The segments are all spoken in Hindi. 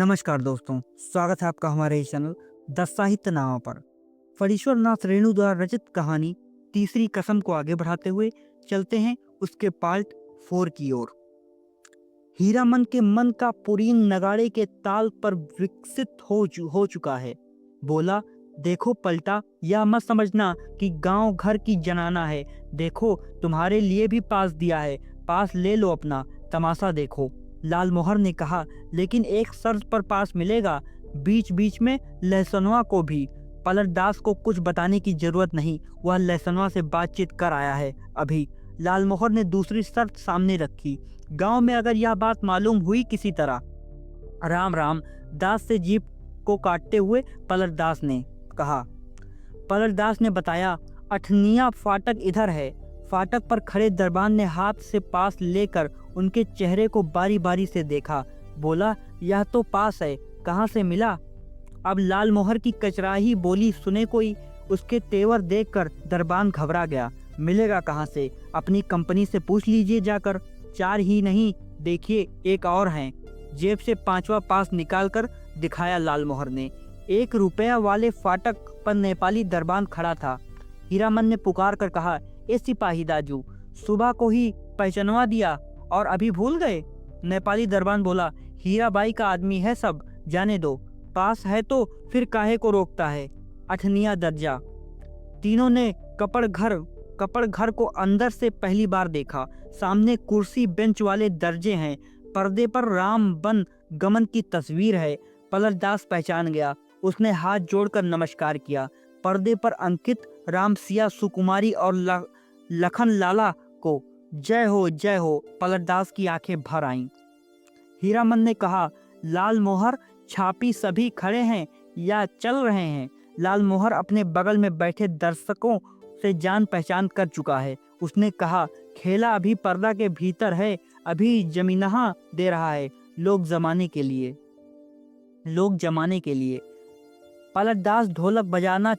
नमस्कार दोस्तों, स्वागत है आपका हमारे इस चैनल द साहित्य नामा पर। फणीश्वर नाथ रेणु द्वारा रचित कहानी तीसरी कसम को आगे बढ़ाते हुए चलते हैं उसके पार्ट 4 की ओर। हीरामन के मन का पुरीन नगाड़े के ताल पर विकसित हो चुका है। बोला, देखो पलटा, यह मत समझना कि गांव घर की जनाना है। देखो तुम्हारे लिए भी पास दिया है, पास ले लो, अपना तमाशा देखो। लालमोहर ने कहा, लेकिन एक शर्त पर पास मिलेगा, बीच बीच में लहसनवा को भी। पलटदास को कुछ बताने की जरूरत नहीं, वह लहसनवा से बातचीत कर आया है अभी। लालमोहर ने दूसरी शर्त सामने रखी, गांव में अगर यह बात मालूम हुई किसी तरह। राम राम दास से जीप को काटते हुए पलटदास ने कहा। पलटदास ने बताया, अठनिया फाटक इधर है। फाटक पर खड़े दरबान ने हाथ से पास लेकर उनके चेहरे को बारी बारी से देखा। बोला, यह तो पास है, कहाँ से मिला? अब लालमोहर की कचराही बोली सुने कोई। उसके तेवर देखकर दरबान घबरा गया। मिलेगा कहाँ से? अपनी कंपनी से पूछ लीजिए जाकर। 4 ही नहीं, देखिए एक और हैं। जेब से 5वां पास निकालकर दिखाया लालमोहर ने। 1 रुपया वाले फाटक पर नेपाली दरबान खड़ा था। हीरामन ने पुकार कर कहा, ए सिपाही दाजू, सुबह को ही पहचानवा दिया और अभी भूल गए? नेपाली दरबान बोला, हीराबाई का आदमी है सब, जाने दो। पास है तो फिर काहे को रोकता है? अठनिया दर्जा। तीनों ने कपड़ घर को अंदर से पहली बार देखा। सामने कुर्सी बेंच वाले दर्जे हैं। पर्दे पर राम बन गमन की तस्वीर है। पलटदास पहचान गया। उसने हाथ जोड़कर नमस्कार किया। पर्दे पर अंकित राम सिया सुकुमारी और लखन लाला को जय हो। पलटदास की आंखें भर आईं। हीरामन ने कहा, लालमोहर छापी सभी खड़े हैं या चल रहे हैं? लालमोहर अपने बगल में बैठे दर्शकों से जान पहचान कर चुका है। उसने कहा, खेला अभी पर्दा के भीतर है, अभी जमीनहा दे रहा है, लोग जमाने के लिए। पलटदास ढोलक बजाना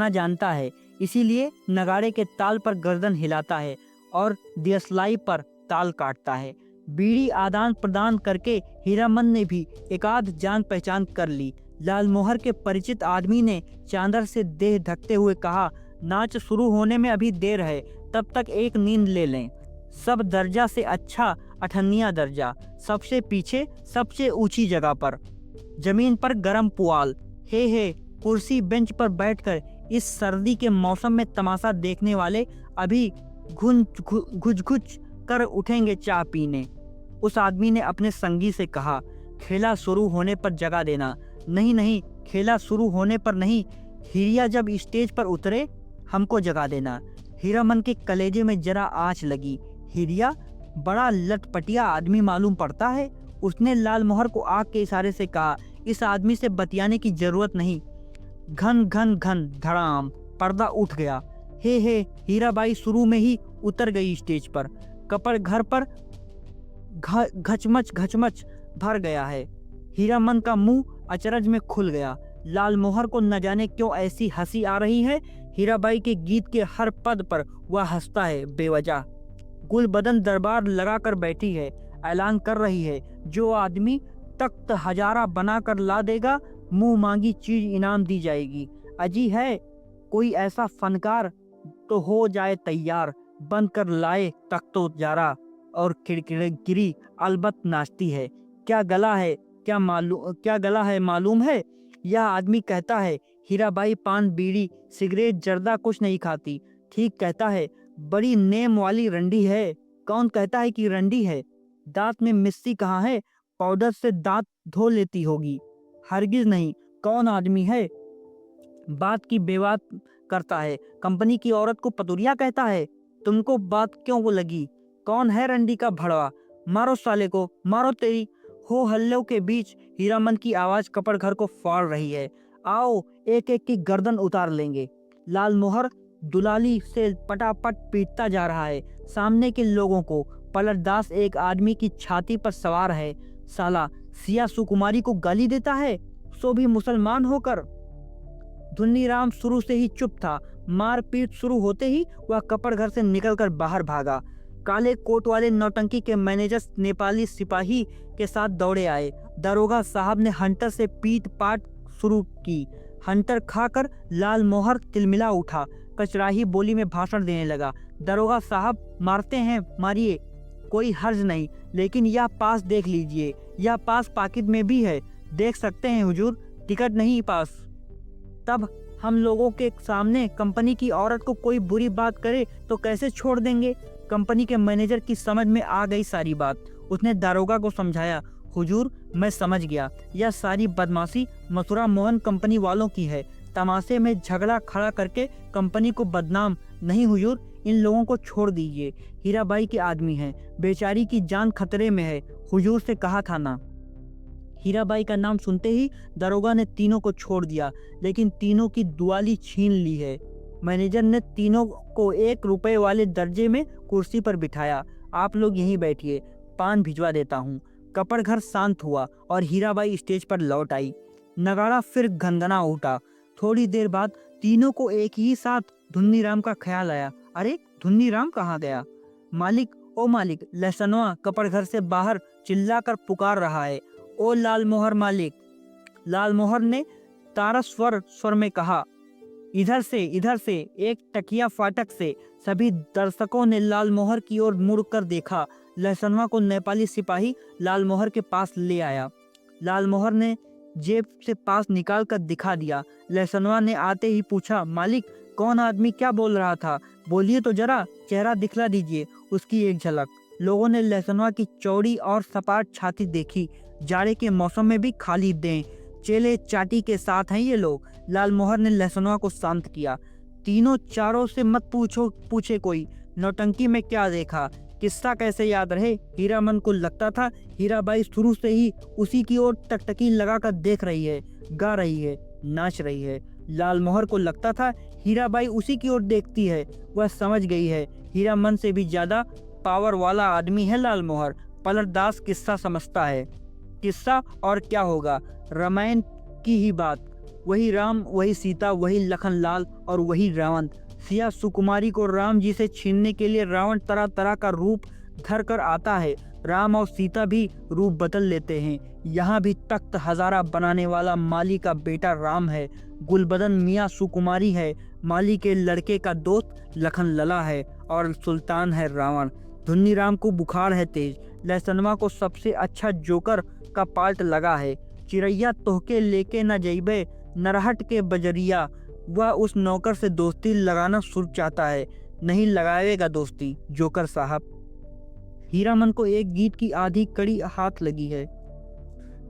जानता है, इसीलिए नगाड़े के ताल पर गर्दन हिलाता है और दियसलाई पर ताल काटता है। बीड़ी आदान प्रदान करके हीरामन ने भी एकाध जान पहचान कर ली। लालमोहर के परिचित आदमी ने चादर से देह ढकते हुए कहा, नाच शुरू होने में अभी देर है, तब तक एक नींद ले लें। सब दर्जा से अच्छा अठन्निया दर्जा, सबसे पीछे सबसे ऊंची जगह पर, जमीन पर गरम पुआल। हे कुर्सी बेंच पर बैठकर इस सर्दी के मौसम में तमाशा देखने वाले अभी घुच कर उठेंगे चाय पीने। उस आदमी ने अपने संगी से कहा, खेला शुरू होने पर जगा देना। नहीं, खेला शुरू होने पर नहीं, हीरिया जब स्टेज पर उतरे हमको जगा देना। हीरामन के कलेजे में जरा आँच लगी। हीरिया बड़ा लटपटिया आदमी मालूम पड़ता है। उसने लालमोहर को आग के इशारे से कहा, इस आदमी से बतियाने की जरूरत नहीं। घन धड़ाम पर्दा उठ गया। हे हीराबाई शुरू में ही उतर गई स्टेज पर। कपड़ घर पर घचमच भर गया है। हीरामन का मुंह अचरज में खुल गया। लालमोहर को न जाने क्यों ऐसी हंसी आ रही है। हीराबाई के गीत के हर पद पर वह हंसता है बेवजह। गुलबदन दरबार लगाकर बैठी है, ऐलान कर रही है, जो आदमी तख्त हजारा बनाकर ला देगा, मुंह मांगी चीज इनाम दी जाएगी। अजी है कोई ऐसा फनकार तो हो जाए तैयार, बनकर लाए तख्तो जारा और खिड़खिड़ी अलबत नाचती है। क्या गला है मालूम है? यह आदमी कहता है, हीराबाई पान बीड़ी सिगरेट जर्दा कुछ नहीं खाती। ठीक कहता है, बड़ी नेम वाली रंडी है। कौन कहता है कि रंडी है? दांत में मिस्सी कहाँ है? पाउडर से दांत धो लेती होगी। हरगिज नहीं। कौन आदमी है? बात की बेबात करता है। कंपनी की औरत को पतुरिया कहता है। तुमको बात क्यों वो लगी? कौन है रंडी का भड़वा? मारो साले को, मारो तेरी। हो हल्लों के बीच हीरामन की आवाज कपड़ घर को फाड़ रही है। आओ एक एक की गर्दन उतार लेंगे। लालमोहर दुलाली से पटापट पीटता जा रहा है सामने के लोगों को। पलटदास एक आदमी की छाती पर सवार है। साला सिया सुकुमारी को गाली देता है, सो भी मुसलमान होकर। धुन्नीराम शुरू से ही चुप था। मारपीट शुरू होते ही वह कपड़ घर से निकलकर बाहर भागा। काले कोट वाले नौटंकी के मैनेजर नेपाली सिपाही के साथ दौड़े आए। दरोगा साहब ने हंटर से पीट पाट शुरू की। हंटर खाकर लाल मोहर तिलमिला उठा, कचराही बोली में भाषण देने लगा। दरोगा साहब, मारते हैं मारिए, कोई हर्ज नहीं, लेकिन यह पास देख लीजिए, यह पास पाकिट में भी है, देख सकते हैं हुजूर, टिकट नहीं पास। तब हम लोगों के सामने कंपनी की औरत को कोई बुरी बात करे तो कैसे छोड़ देंगे। कंपनी के मैनेजर की समझ में आ गई सारी बात। उसने दारोगा को समझाया, हुजूर मैं समझ गया, यह सारी बदमाशी मथुरा मोहन कंपनी वालों की है। तमाशे में झगड़ा खड़ा करके कंपनी को बदनाम नहीं हुजूर, इन लोगों को छोड़ दीजिए, हीराबाई के आदमी हैं, बेचारी की जान खतरे में है, हुजूर से कहा था ना। हीराबाई का नाम सुनते ही दरोगा ने तीनों को छोड़ दिया, लेकिन तीनों की दुआली छीन ली है। मैनेजर ने तीनों को 1 रुपए वाले दर्जे में कुर्सी पर बिठाया। आप लोग यहीं बैठिए, पान भिजवा देता हूँ। कपड़ घर शांत हुआ और हीराबाई स्टेज पर लौट आई। नगाड़ा फिर घनघना उठा। थोड़ी देर बाद तीनों को एक ही साथ धुन्नीराम का ख्याल आया। अरे धुन्नीराम कहाँ गया? मालिक, ओ मालिक, लहसनवा कपड़ घर से बाहर चिल्लाकर पुकार रहा है, ओ लाल मोहर मालिक। लाल मोहर ने तारस्वर स्वर में कहा, इधर से। एक टकिया फाटक से। सभी दर्शकों ने लाल मोहर की ओर मुड़कर देखा। लहसनवा को नेपाली सिपाही लाल मोहर के पास ले आया। लाल मोहर ने जेब से पास निकाल कर दिखा दिया। लहसनवा ने आते ही पूछा, मालिक कौन आदमी क्या बोल रहा था, बोलिए तो जरा, चेहरा दिखला दीजिए उसकी एक झलक। लोगों ने लहसनवा की चौड़ी और सपाट छाती देखी। जाड़े के मौसम में भी खाली दें, चेले चाटी के साथ हैं ये लोग। लाल मोहर ने लहसनवा को शांत किया। तीनों चारों से मत पूछे कोई, नौटंकी में क्या देखा, किस्सा कैसे याद रहे। हीरामन को लगता था हीराबाई शुरू से ही उसी की ओर टकटकी लगाकर देख रही है, गा रही है, नाच रही है। लाल मोहर को लगता था हीराबाई उसी की ओर देखती है। वह समझ गई है, हीरामन से भी ज्यादा पावर वाला आदमी है लाल मोहर। पलटदास किस्सा समझता है। किस्सा और क्या होगा, रामायण की ही बात। वही राम, वही सीता, वही लखनलाल और वही रावण। सिया सुकुमारी को राम जी से छीनने के लिए रावण तरह तरह का रूप धर कर आता है। राम और सीता भी रूप बदल लेते हैं। यहाँ भी तख्त हजारा बनाने वाला माली का बेटा राम है। गुलबदन मियाँ सुकुमारी है। माली के लड़के का दोस्त लखनलला है और सुल्तान है रावण। धुन्नीराम को बुखार है तेज। लहसनवा को सबसे अच्छा जोकर का पार्ट लगा है। चिड़ैया तोहके लेके न जइबे नरहट के बजरिया। वह उस नौकर से दोस्ती लगाना शुरू चाहता है। नहीं लगाएगा दोस्ती जोकर साहब। हीरामन को एक गीत की आधी कड़ी हाथ लगी है।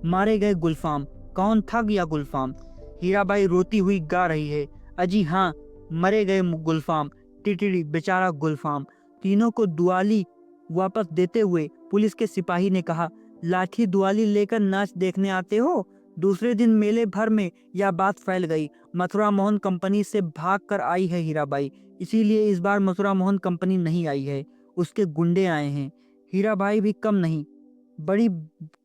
मारे गए गुलफाम, कौन था गया गुलफाम? हीराबाई रोती हुई गा रही है, अजी हाँ, मरे गए गुलफाम, टिटिड़ी बेचारा गुलफाम। तीनों को दुआली वापस देते हुए पुलिस के सिपाही ने कहा, लाठी दुआली लेकर नाच देखने आते हो? दूसरे दिन मेले भर में यह बात फैल गई। मथुरा मोहन कंपनी से भाग कर आई है हीराबाई, इसीलिए इस बार मथुरा मोहन कंपनी नहीं आई है, उसके गुंडे आए हैं। हीराबाई भी कम नहीं, बड़ी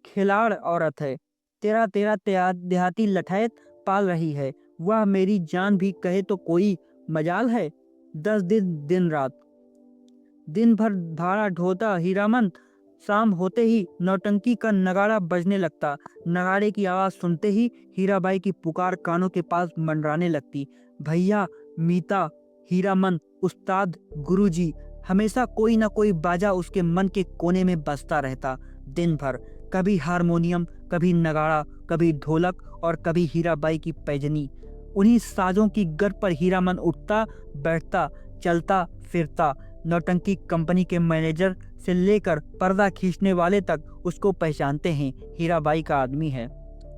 खिलाड़ औरत है। तेरा देहाती लठैत पाल रही है। वह मेरी जान भी कहे तो कोई मजाल है। 10 दिन रात दिन भर भाड़ा ढोता हीरामन। शाम होते ही नौटंकी का नगाड़ा बजने लगता। नगाड़े की आवाज सुनते ही हीराबाई की पुकार कानों के पास मंडराने लगती। भैया, मीता, हीरामन, उस्ताद, गुरुजी, हमेशा कोई ना कोई बाजा उसके मन के कोने में बजता रहता दिन भर। कभी हारमोनियम, कभी नगाड़ा, कभी ढोलक और कभी हीराबाई की पैजनी। उन्हीं साजों की गर पर हीरामन उठता बैठता, चलता फिरता। नौटंकी कंपनी के मैनेजर से लेकर पर्दा खींचने वाले तक उसको पहचानते हैं, हीराबाई का आदमी है।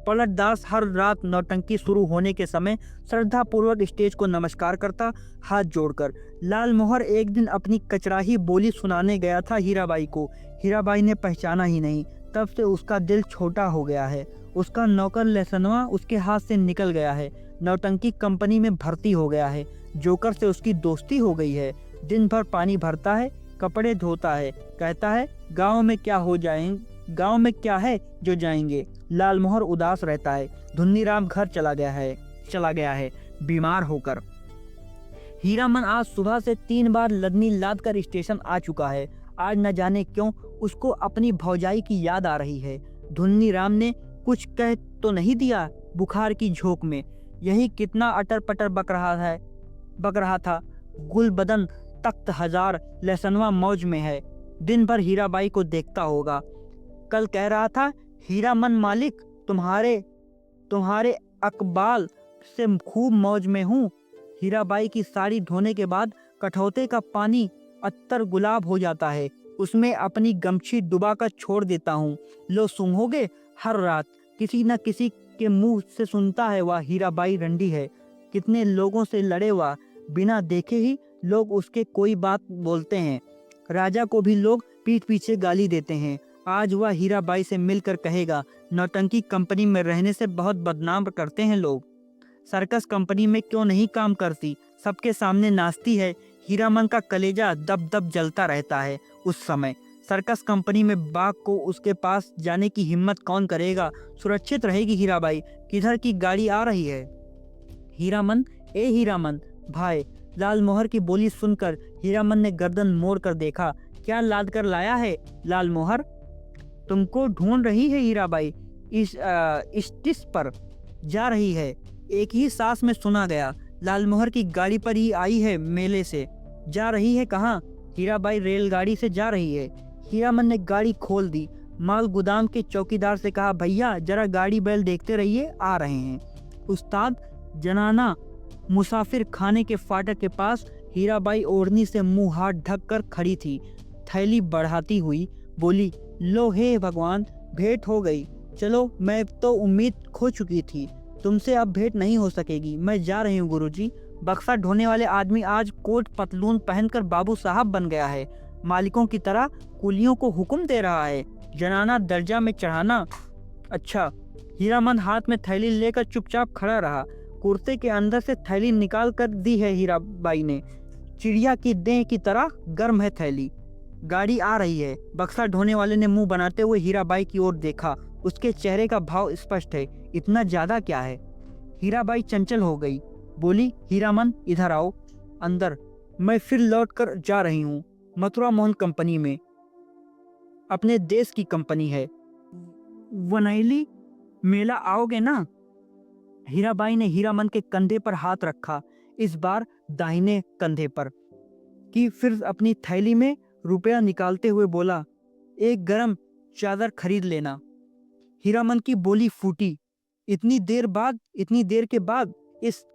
पलटदास हर रात नौटंकी शुरू होने के समय श्रद्धापूर्वक स्टेज को नमस्कार करता, हाथ जोड़कर। लाल मोहर एक दिन अपनी कचराही बोली सुनाने गया था हीराबाई को। हीराबाई ने पहचाना ही नहीं। तब से उसका दिल छोटा हो गया है। उसका नौकर लहसनवा उसके हाथ से निकल गया है। नौटंकी कंपनी में भर्ती हो गया है। जोकर से उसकी दोस्ती हो गई है। दिन भर पानी भरता है, कपड़े धोता है, कहता है गांव में क्या है जो जाएंगे। लाल मोहर उदास रहता है। धुन्नीराम घर चला गया है बीमार होकर। हीरामन आज सुबह से 3 बार लदनी लाद कर स्टेशन आ चुका है। आज न जाने क्यों उसको अपनी भौजाई की याद आ रही है। धुन्नी राम ने कुछ कह तो नहीं दिया बुखार की झोंक में। यही कितना अटर पटर बक रहा था। गुल बदन तख्त हजार लहसनवा मौज में है। दिन भर हीराबाई को देखता होगा। कल कह रहा था, हीरामन मालिक, तुम्हारे अकबाल से खूब मौज में हूँ। हीराबाई की साड़ी धोने के बाद कठौते का पानी अत्तर गुलाब हो जाता है। उसमें अपनी गमछी डुबा कर छोड़ देता हूँ। लो सूंघोगे? हर रात किसी न किसी के मुंह से सुनता है वह हीराबाई रंडी है। कितने लोगों से लड़े वह, बिना देखे ही लोग उसके कोई बात बोलते हैं। राजा को भी लोग पीठ पीछे गाली देते हैं। आज वह हीराबाई से मिलकर कहेगा, नौटंकी कंपनी में रहने से बहुत बदनाम करते हैं लोग। सर्कस कंपनी में क्यों नहीं काम करती, सबके सामने नाचती है। हीरामन का कलेजा दब दब जलता रहता है। उस समय सर्कस कंपनी में बाघ को उसके पास जाने की हिम्मत कौन करेगा। सुरक्षित रहेगी हीराबाई। किधर की गाड़ी आ रही है? हीरामन, ए हीरामन भाई। लालमोहर की बोली सुनकर हीरामन ने गर्दन मोड़ कर देखा। क्या लाद कर लाया है लालमोहर? तुमको ढूंढ रही है हीराबाई। स्टिस पर जा रही है। एक ही सांस में सुना गया। लालमोहर की गाड़ी पर ही आई है मेले से। जा रही है कहाँ? हीराबाई रेलगाड़ी से जा रही है। हीरामन ने गाड़ी खोल दी। माल गोदाम के चौकीदार से कहा, भैया जरा गाड़ी बैल देखते रहिए, आ रहे हैं। उस्ताद जनाना मुसाफिर खाने के फाटक के पास हीराबाई ओढ़नी से मुंह हाथ ढक कर खड़ी थी। थैली बढ़ाती हुई बोली, लो हे भगवान, भेंट हो गई। चलो, मैं तो उम्मीद खो चुकी थी। तुमसे अब भेंट नहीं हो सकेगी। मैं जा रही हूँ गुरुजी। बक्सा ढोने वाले आदमी आज कोट पतलून पहनकर बाबू साहब बन गया है। मालिकों की तरह कुलियों को हुक्म दे रहा है। जनाना दर्जा में चढ़ाना। अच्छा। हीरामन हाथ में थैली लेकर चुपचाप खड़ा रहा। कुर्ते के अंदर से थैली निकाल कर दी है हीराबाई ने। चिड़िया की देह की तरह गर्म है थैली। गाड़ी आ रही है। बक्सा ढोने वाले ने मुंह बनाते हुए हीराबाई की ओर देखा। उसके चेहरे का भाव स्पष्ट है। इतना ज्यादा क्या है? हीराबाई चंचल हो गई। बोली, हीरामन इधर आओ अंदर। मैं फिर लौट कर जा रही हूँ। मथुरा मोहन कंपनी में, अपने देश की कंपनी है। वनैली मेला आओगे ना? हीराबाई ने हीरामन के कंधे पर हाथ रखा, इस बार दाहिने कंधे पर, कि फिर अपनी थैली में रुपया निकालते हुए बोला, एक गरम चादर खरीद लेना। हीरामन की बोली फूटी। इतनी देर के बाद इस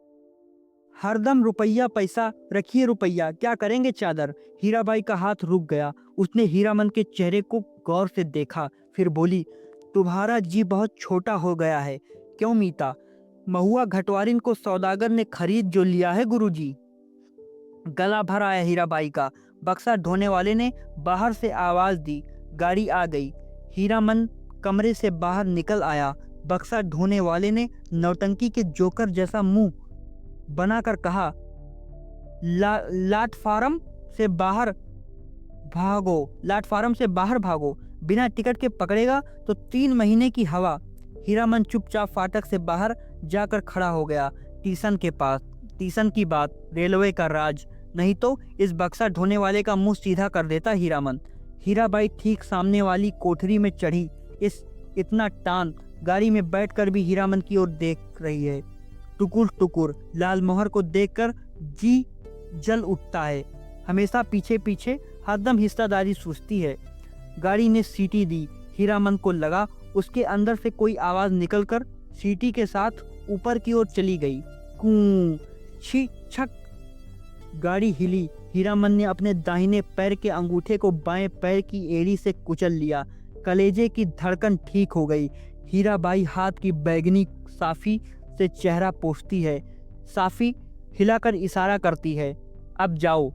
हरदम रुपया पैसा रखिए, रुपया क्या करेंगे चादर? हीराबाई का हाथ रुक गया। उसने हीरामन के चेहरे को गौर से देखा, फिर बोली, तुम्हारा जी बहुत छोटा हो गया है। क्यों मीता? महुआ घटवारिन को सौदागर ने खरीद जो लिया है गुरुजी। गला भर आया हीराबाई का। बक्सा ढोने वाले ने बाहर से आवाज दी। गाड़ी आ गई। हीरामन कमरे से बाहर निकल आया। बक्सा ढोने वाले ने नौटंकी के जोकर जैसा मुंह बनाकर कहा, प्लेटफार्म से बाहर भागो। बिना टिकट के पकड़ेगा तो 3 महीने की हवा। हीरामन चुपचाप फाटक से बाहर जाकर खड़ा हो गया। स्टेशन के पास। स्टेशन की बात, रेलवे का राज, नहीं तो इस बक्सा ढोने वाले का मुंह सीधा कर देता हीरामन। हीराबाई ठीक सामने वाली कोठरी में चढ़ी। इतना टान गाड़ी में बैठकर भी हीरामन की ओर देख रही है। टुकुर टुकुर लालमोहर को देखकर जी जल उठता है। हमेशा पीछे पीछे हरदम हिस्सादारी सूझती है। गाड़ी ने सीटी दी। हीरामन को लगा उसके अंदर से कोई आवाज निकलकर सीटी के साथ ऊपर की ओर चली गई। कूं, छी छक। गाड़ी हिली। हीरामन ने अपने दाहिने पैर के अंगूठे को बाएं पैर की एड़ी से कुचल लिया। कलेजे की धड़कन ठीक हो गई। हीराबाई हाथ की बैगनी साफी से चेहरा पोंछती है। साफी हिलाकर इशारा करती है, अब जाओ।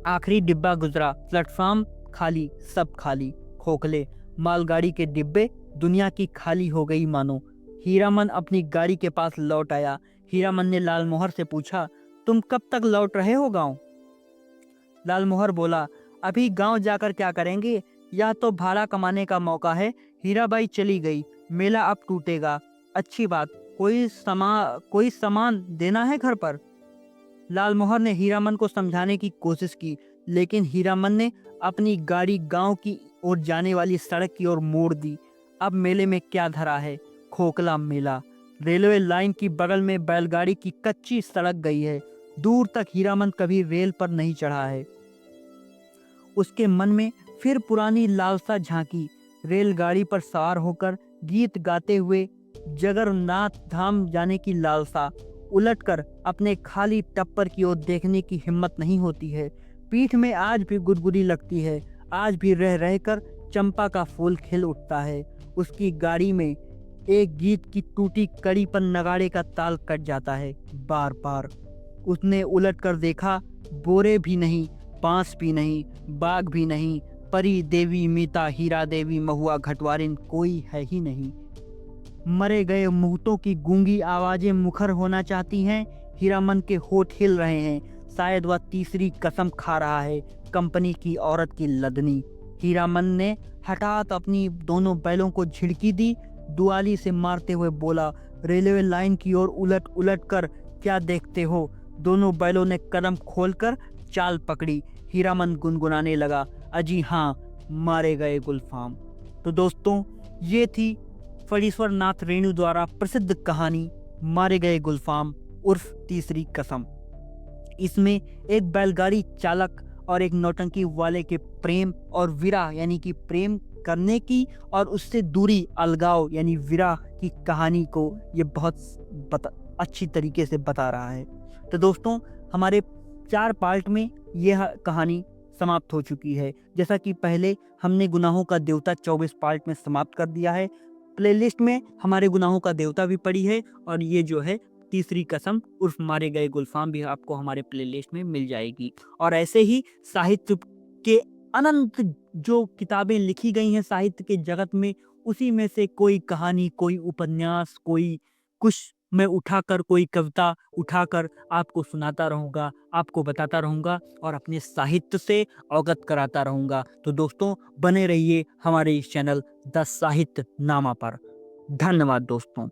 आखिरी डिब्बा गुजरा। प्लेटफॉर्म खाली, सब खाली। खोखले मालगाड़ी के डिब्बे, दुनिया की खाली हो गई मानो। हीरामन अपनी गाड़ी के पास लौट आया। हीरामन ने लालमोहर से पूछा, तुम कब तक लौट रहे हो गांव? लालमोहर बोला, अभी गांव जाकर क्या करेंगे? यह तो भाड़ा कमाने का मौका है। हीराबाई चली गई, मेला अब टूटेगा। अच्छी बात। कोई सामान देना है घर पर? लालमोहर ने हीरामन को समझाने की कोशिश की, लेकिन हीरामन ने अपनी गाड़ी गांव की ओर जाने वाली सड़क की ओर मोड़ दी। अब मेले में क्या धरा है? खोखला मेला। रेलवे लाइन की बगल में बैलगाड़ी की कच्ची सड़क गई है। दूर तक हीरामन कभी रेल पर नहीं चढ़ा है। उसके मन में फिर पुरानी लालसा झांकी। रेलगाड़ी पर सवार होकर गीत गाते हुए जगन्नाथ धाम जाने की लालसा। उलटकर अपने खाली टप्पर की ओर देखने की हिम्मत नहीं होती है। पीठ में आज भी गुदगुदी लगती है। आज भी रह रहकर चंपा का फूल खिल उठता है। उसकी गाड़ी में एक गीत की टूटी कड़ी पर नगाड़े का ताल कट जाता है। बार बार उसने उलट कर देखा। बोरे भी नहीं, बांस भी नहीं, बाघ भी नहीं, परी देवी, मीता, हीरा देवी, महुआ, घटवारिन कोई है ही नहीं। मरे गए मुहतों की गूंगी आवाजें मुखर होना चाहती हैं। हीरामन के होठ हिल रहे हैं। शायद वह तीसरी कसम खा रहा है, कंपनी की औरत की लदनी। हीरामन ने हठात अपनी दोनों बैलों को झिड़की दी। दुआली से मारते हुए बोला, रेलवे लाइन की ओर उलट उलट कर क्या देखते हो? दोनों बैलों ने कदम खोलकर चाल पकड़ी। हीरामन गुनगुनाने लगा, अजी हाँ, मारे गए गुलफाम। तो दोस्तों, ये थी फणीश्वर नाथ रेणु द्वारा प्रसिद्ध कहानी मारे गए गुलफाम उर्फ तीसरी कसम। इसमें एक बैलगाड़ी चालक और एक नौटंकी वाले के प्रेम और विरह यानी कि प्रेम करने की और उससे दूरी, अलगाव यानी विरह की कहानी को ये बहुत अच्छी तरीके से बता रहा है। तो दोस्तों, हमारे 4 पार्ट में यह कहानी समाप्त हो चुकी है। जैसा कि पहले हमने गुनाहों का देवता 24 पार्ट में समाप्त कर दिया है। प्लेलिस्ट में हमारे गुनाहों का देवता भी पड़ी है और ये जो है तीसरी कसम उर्फ मारे गए गुलफाम भी आपको हमारे प्लेलिस्ट में मिल जाएगी। और ऐसे ही साहित्य के अनंत जो किताबें लिखी गई हैं साहित्य के जगत में, उसी में से कोई कहानी, कोई उपन्यास, कोई कुछ मैं उठाकर, कोई कविता उठाकर आपको सुनाता रहूँगा, आपको बताता रहूँगा और अपने साहित्य से अवगत कराता रहूँगा। तो दोस्तों, बने रहिए हमारे इस चैनल द साहित्य नामा पर। धन्यवाद दोस्तों।